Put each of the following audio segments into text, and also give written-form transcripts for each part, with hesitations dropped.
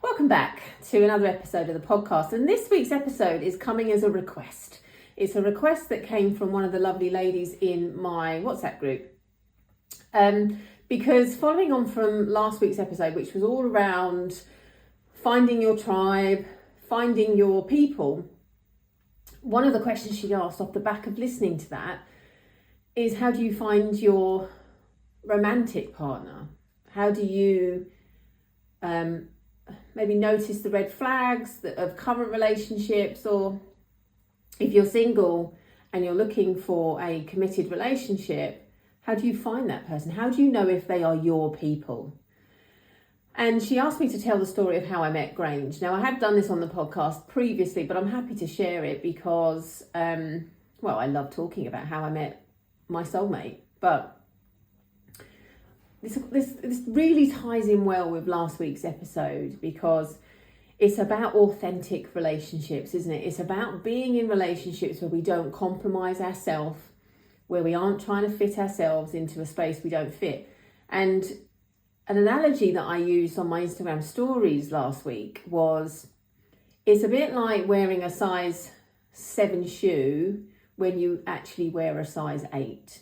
Welcome back to another episode of the podcast, and this week's episode is coming as a request. It's a request that came from one of the lovely ladies in my WhatsApp group. Because following on from last week's episode, which was all around finding your tribe, finding your people, one of the questions she asked off the back of listening to that is, how do you find your romantic partner? How do you maybe notice the red flags of current relationships, or if you're single and you're looking for a committed relationship, how do you find that person? How do you know if they are your people? And she asked me to tell the story of how I met Grange. Now, I have done this on the podcast previously, but I'm happy to share it because, I love talking about how I met my soulmate. But this really ties in well with last week's episode, because it's about authentic relationships, isn't it? It's about being in relationships where we don't compromise ourselves, where we aren't trying to fit ourselves into a space we don't fit. And an analogy that I used on my Instagram stories last week was, it's a bit like wearing a size 7 shoe when you actually wear a size 8.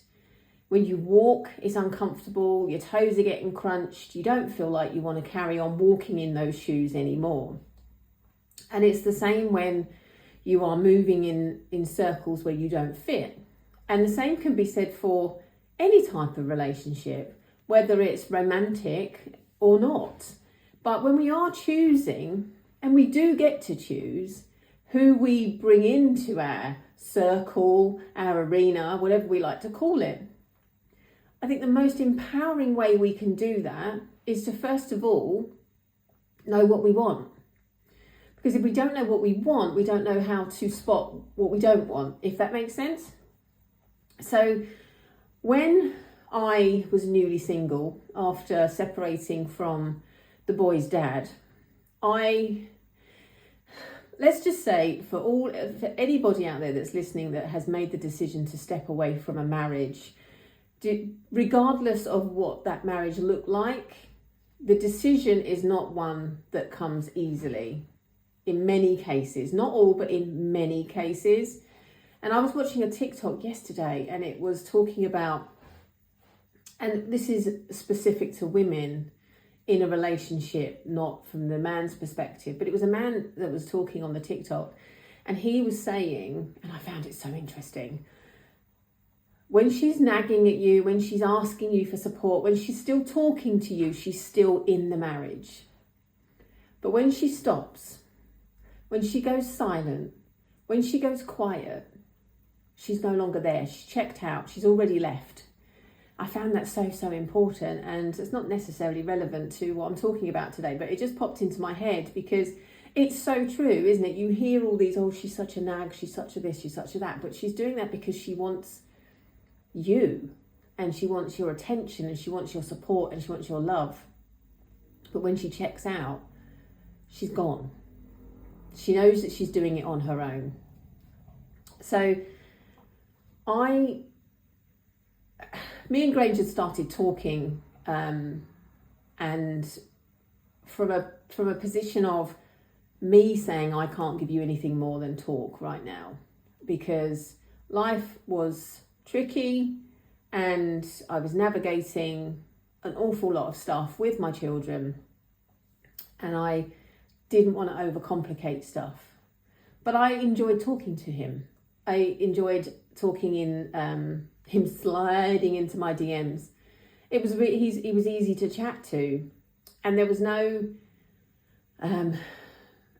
When you walk, it's uncomfortable, your toes are getting crunched, you don't feel like you want to carry on walking in those shoes anymore. And it's the same when you are moving in circles where you don't fit. And the same can be said for any type of relationship, whether it's romantic or not. But when we are choosing, and we do get to choose who we bring into our circle, our arena, whatever we like to call it, I think the most empowering way we can do that is to, first of all, know what we want. Because if we don't know what we want, we don't know how to spot what we don't want, if that makes sense. So when I was newly single, after separating from the boy's dad, let's just say for anybody out there that's listening that has made the decision to step away from a marriage, regardless of what that marriage looked like, the decision is not one that comes easily. In many cases, not all, but in many cases. And I was watching a TikTok yesterday, and it was talking about, and this is specific to women in a relationship, not from the man's perspective, but it was a man that was talking on the TikTok, and he was saying, and I found it so interesting, when she's nagging at you, when she's asking you for support, when she's still talking to you, she's still in the marriage. But when she stops, when she goes silent, when she goes quiet, she's no longer there. She's checked out. She's already left. I found that so important, and it's not necessarily relevant to what I'm talking about today, but it just popped into my head because it's so true, isn't it? You hear all these, oh, she's such a nag, she's such a this, she's such a that, but she's doing that because she wants you, and she wants your attention, and she wants your support, and she wants your love. But when she checks out, she's gone. She knows that she's doing it on her own. So me and Grainger started talking, and from a position of me saying, I can't give you anything more than talk right now, because life was tricky and I was navigating an awful lot of stuff with my children, and I didn't want to overcomplicate stuff. But I enjoyed talking to him. I enjoyed talking in him sliding into my DMs. He was easy to chat to, and there was no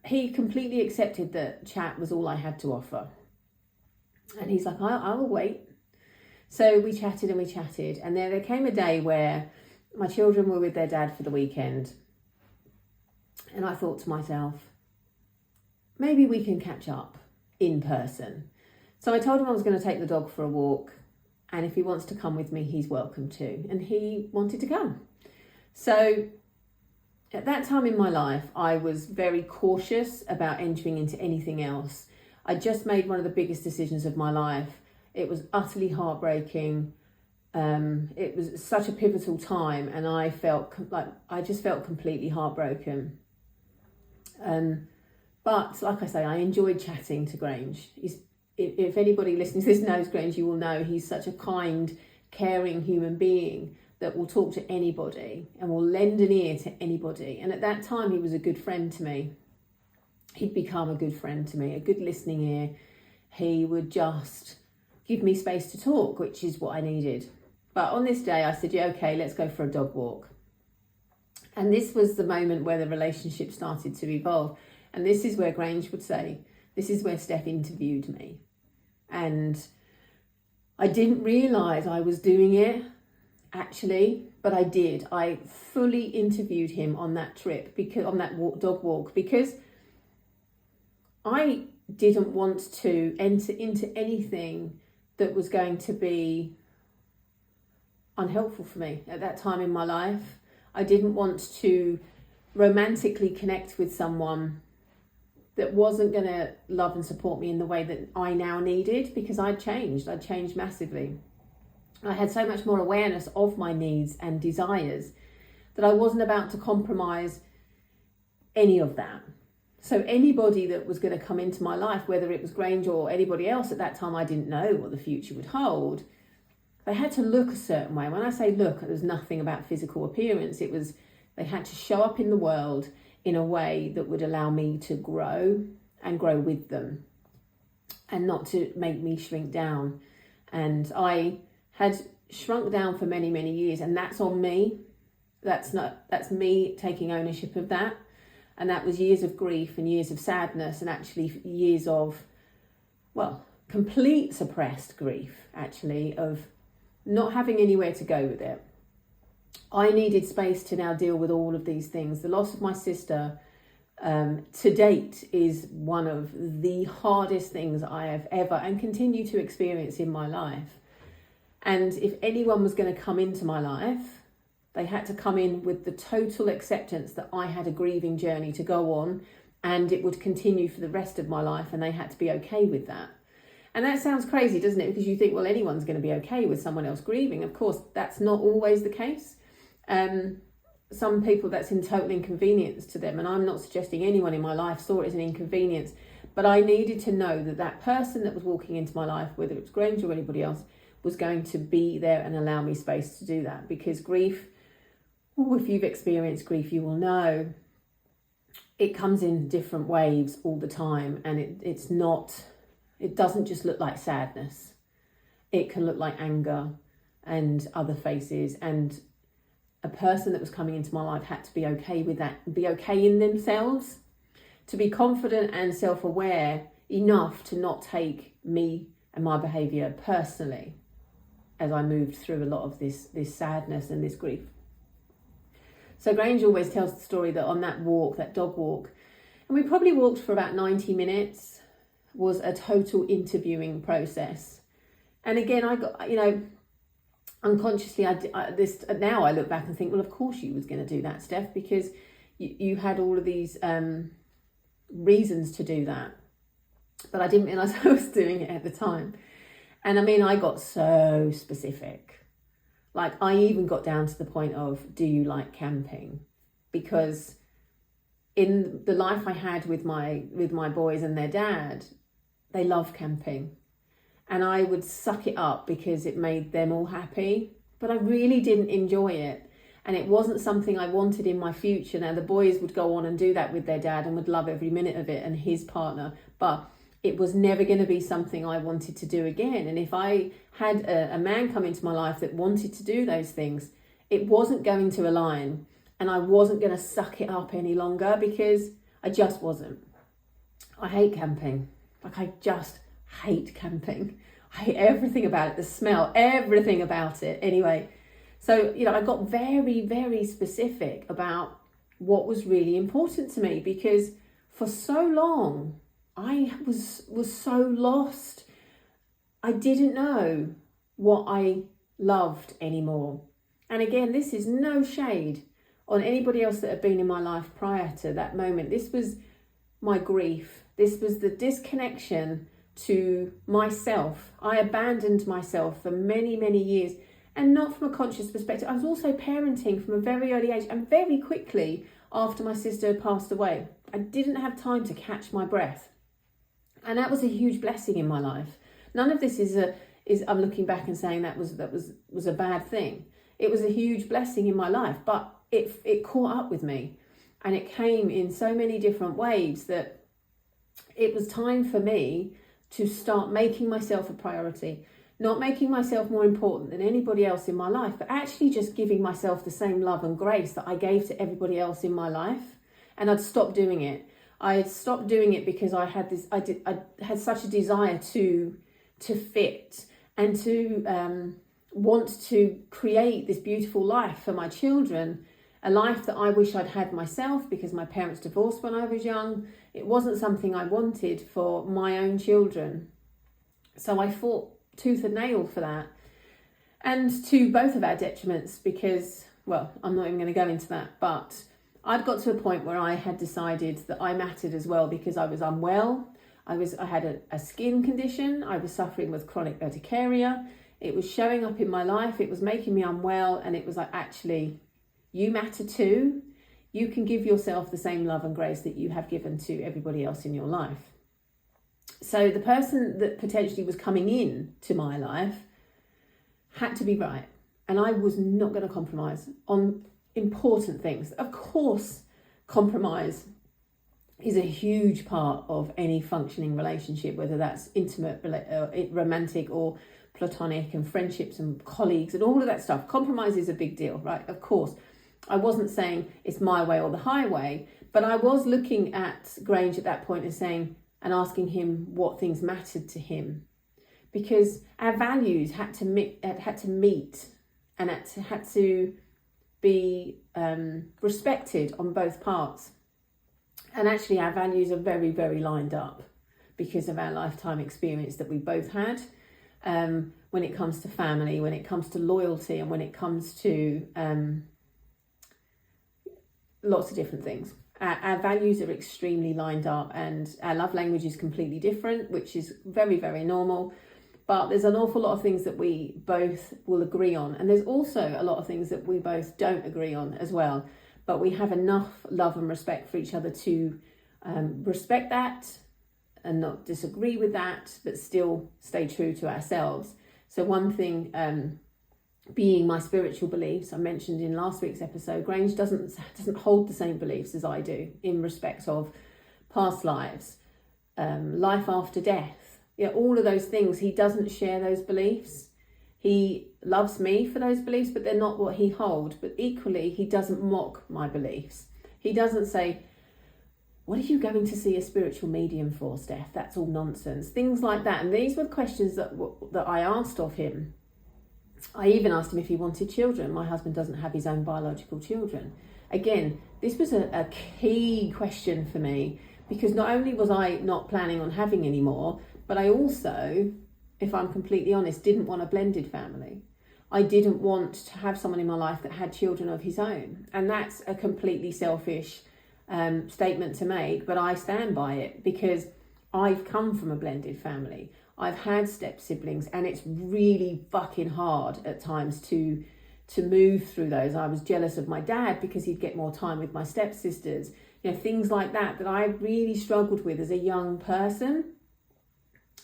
he completely accepted that chat was all I had to offer, and he's like, I will wait. So we chatted, and there came a day where my children were with their dad for the weekend, and I thought to myself, maybe we can catch up in person. So I told him I was going to take the dog for a walk, and if he wants to come with me, he's welcome to. And he wanted to come. So at that time in my life, I was very cautious about entering into anything else. I just made one of the biggest decisions of my life. It was utterly heartbreaking. It was such a pivotal time, and I just felt completely heartbroken. But like I say, I enjoyed chatting to Grange. If anybody listening to this knows Grange, you will know he's such a kind, caring human being that will talk to anybody and will lend an ear to anybody. And at that time, he was a good friend to me. He'd become a good friend to me, a good listening ear. He would just give me space to talk, which is what I needed. But on this day, I said, yeah, okay, let's go for a dog walk. And this was the moment where the relationship started to evolve. And this is where Grange would say, this is where Steph interviewed me. And I didn't realise I was doing it, actually, but I did. I fully interviewed him on that trip, on that dog walk, because I didn't want to enter into anything that was going to be unhelpful for me at that time in my life. I didn't want to romantically connect with someone that wasn't going to love and support me in the way that I now needed, because I'd changed massively. I had so much more awareness of my needs and desires that I wasn't about to compromise any of that. So anybody that was going to come into my life, whether it was Grange or anybody else at that time, I didn't know what the future would hold. They had to look a certain way. When I say look, it was nothing about physical appearance. It was, they had to show up in the world in a way that would allow me to grow and grow with them, and not to make me shrink down. And I had shrunk down for many, many years, and that's on me. That's me taking ownership of that. And that was years of grief and years of sadness, and actually years of, complete suppressed grief, actually, of not having anywhere to go with it. I needed space to now deal with all of these things. The loss of my sister, to date, is one of the hardest things I have ever and continue to experience in my life. And if anyone was going to come into my life, they had to come in with the total acceptance that I had a grieving journey to go on, and it would continue for the rest of my life, and they had to be okay with that. And that sounds crazy, doesn't it? Because you think, well, anyone's going to be okay with someone else grieving. Of course, that's not always the case. Some people, that's in total inconvenience to them, and I'm not suggesting anyone in my life saw it as an inconvenience, but I needed to know that that person that was walking into my life, whether it was Grange or anybody else, was going to be there and allow me space to do that. Because grief, if you've experienced grief, you will know it comes in different waves all the time, and it doesn't just look like sadness. It can look like anger and other faces, and a person that was coming into my life had to be okay with that, be okay in themselves, to be confident and self-aware enough to not take me and my behaviour personally as I moved through a lot of this sadness and this grief. So Grange always tells the story that on that walk, that dog walk, and we probably walked for about 90 minutes, was a total interviewing process. And again, I got, unconsciously, now I look back and think, well, of course you was going to do that, Steph, because you had all of these reasons to do that. But I didn't realise I was doing it at the time. And I got so specific. Like, I even got down to the point of, do you like camping? Because in the life I had with my boys and their dad, they love camping. And I would suck it up because it made them all happy. But I really didn't enjoy it. And it wasn't something I wanted in my future. Now, the boys would go on and do that with their dad and would love every minute of it, and his partner. But it was never going to be something I wanted to do again. And if I had a man come into my life that wanted to do those things, it wasn't going to align. And I wasn't going to suck it up any longer, because I just wasn't. I hate camping. I just hate camping. I hate everything about it, the smell, everything about it. Anyway, so, I got very, very specific about what was really important to me, because for so long, I was so lost. I didn't know what I loved anymore. And again, this is no shade on anybody else that had been in my life prior to that moment. This was my grief. This was the disconnection to myself. I abandoned myself for many, many years, and not from a conscious perspective. I was also parenting from a very early age, and very quickly after my sister had passed away. I didn't have time to catch my breath. And that was a huge blessing in my life. None of this is I'm looking back and saying that was a bad thing. It was a huge blessing in my life, but it caught up with me, and it came in so many different waves that it was time for me to start making myself a priority, not making myself more important than anybody else in my life, but actually just giving myself the same love and grace that I gave to everybody else in my life. And I'd stopped doing it. I had stopped doing it because I had such a desire to fit and to want to create this beautiful life for my children, a life that I wish I'd had myself, because my parents divorced when I was young. It wasn't something I wanted for my own children. So I fought tooth and nail for that, and to both of our detriments, because, well, I'm not even going to go into that, but I'd got to a point where I had decided that I mattered as well, because I was unwell. I had a skin condition. I was suffering with chronic urticaria. It was showing up in my life. It was making me unwell. And it was like, actually, you matter too. You can give yourself the same love and grace that you have given to everybody else in your life. So the person that potentially was coming in to my life had to be right. And I was not going to compromise on important things. Of course, compromise is a huge part of any functioning relationship, whether that's intimate, romantic, or platonic, and friendships and colleagues and all of that stuff. Compromise is a big deal, right? Of course. I wasn't saying it's my way or the highway, but I was looking at Grainger at that point and saying, and asking him what things mattered to him, because our values had to meet and had to be respected on both parts. And actually our values are very, very lined up because of our lifetime experience that we both had, when it comes to family, when it comes to loyalty, and when it comes to lots of different things. Our values are extremely lined up, and our love language is completely different, which is very, very normal. But there's an awful lot of things that we both will agree on. And there's also a lot of things that we both don't agree on as well. But we have enough love and respect for each other to respect that and not disagree with that, but still stay true to ourselves. So one thing being my spiritual beliefs, I mentioned in last week's episode, Grange doesn't hold the same beliefs as I do in respect of past lives, life after death, all of those things. He doesn't share those beliefs. He loves me for those beliefs, but they're not what he holds. But equally, he doesn't mock my beliefs. He doesn't say, what are you going to see a spiritual medium for, Steph? That's all nonsense. Things like that. And these were questions that I asked of him. I even asked him if he wanted children. My husband doesn't have his own biological children. Again, this was a key question for me, because not only was I not planning on having any more, but I also, if I'm completely honest, didn't want a blended family. I didn't want to have someone in my life that had children of his own. And that's a completely selfish statement to make, but I stand by it, because I've come from a blended family. I've had step siblings, and it's really fucking hard at times to move through those. I was jealous of my dad because he'd get more time with my stepsisters, things like that I really struggled with as a young person.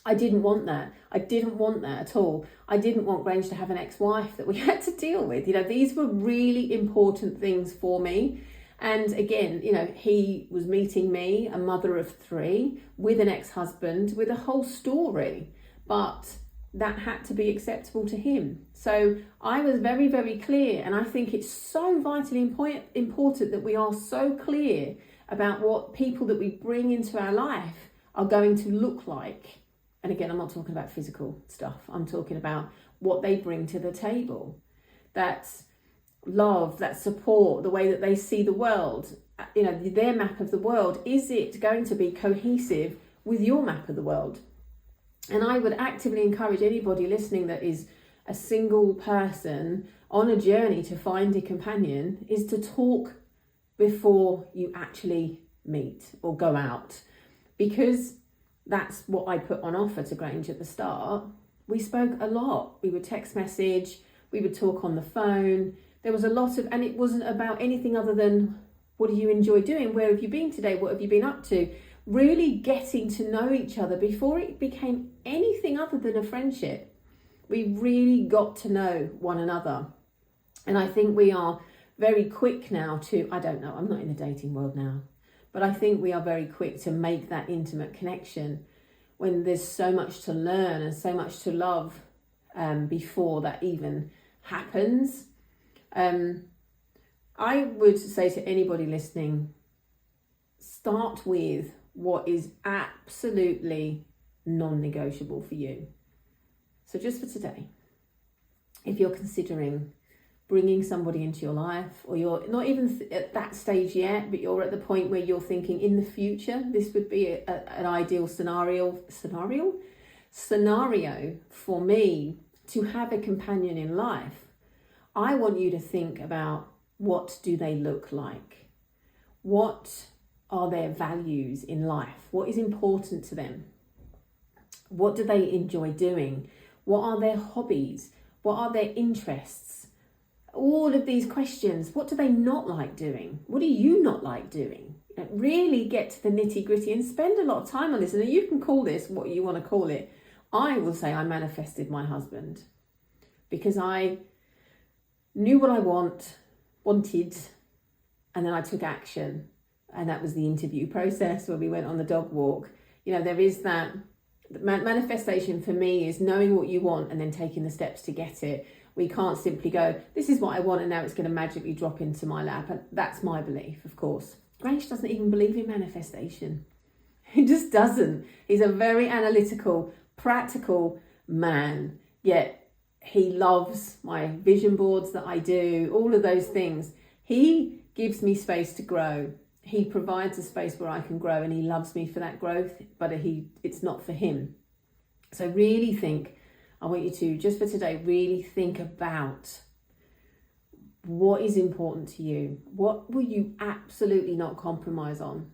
I didn't want that. I didn't want that at all. I didn't want Grange to have an ex-wife that we had to deal with. These were really important things for me. And again, he was meeting me, a mother of 3, with an ex-husband, with a whole story, but that had to be acceptable to him. So I was very, very clear. And I think it's so vitally important that we are so clear about what people that we bring into our life are going to look like. And again, I'm not talking about physical stuff. I'm talking about what they bring to the table. That's love, that support, the way that they see the world, their map of the world. Is it going to be cohesive with your map of the world? And I would actively encourage anybody listening that is a single person on a journey to find a companion, is to talk before you actually meet or go out, because that's what I put on offer to Grange at the start. We spoke a lot. We would text message, we would talk on the phone. There was a lot of, and it wasn't about anything other than What do you enjoy doing? Where have you been today? What have you been up to? Really getting to know each other before it became anything other than a friendship. We really got to know one another. And I think we are very quick now to, I don't know, I'm not in the dating world now, but I think we are very quick to make that intimate connection when there's so much to learn and so much to love before that even happens. I would say to anybody listening, start with what is absolutely non-negotiable for you. So just for today, if you're considering bringing somebody into your life, or you're not even at that stage yet, but you're at the point where you're thinking in the future, this would be an ideal scenario for me to have a companion in life. I want you to think about, what do they look like? What are their values in life? What is important to them? What do they enjoy doing? What are their hobbies? What are their interests? All of these questions. What do they not like doing? What do you not like doing? Really get to the nitty gritty and spend a lot of time on this. And you can call this what you want to call it. I will say I manifested my husband because I knew what I wanted, and then I took action. And that was the interview process where we went on the dog walk. There is that manifestation for me is knowing what you want and then taking the steps to get it. We can't simply go, this is what I want, and now it's going to magically drop into my lap. And that's my belief, of course. Grange doesn't even believe in manifestation. He just doesn't. He's a very analytical, practical man, yet he loves my vision boards that I do, all of those things. He gives me space to grow. He provides a space where I can grow, and he loves me for that growth, but it's not for him. So really think, I want you to, just for today, really think about what is important to you. What will you absolutely not compromise on?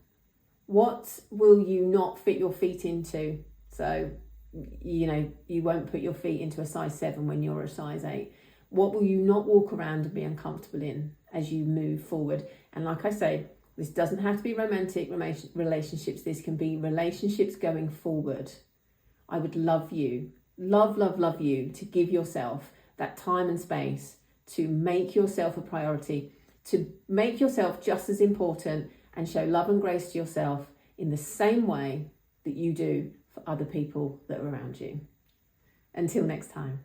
What will you not fit your feet into? So, you won't put your feet into a size 7 when you're a size 8. What will you not walk around and be uncomfortable in as you move forward? And like I say, this doesn't have to be romantic relationships. This can be relationships going forward. I would love you, love you to give yourself that time and space to make yourself a priority, to make yourself just as important, and show love and grace to yourself in the same way that you do for other people that are around you. Until next time.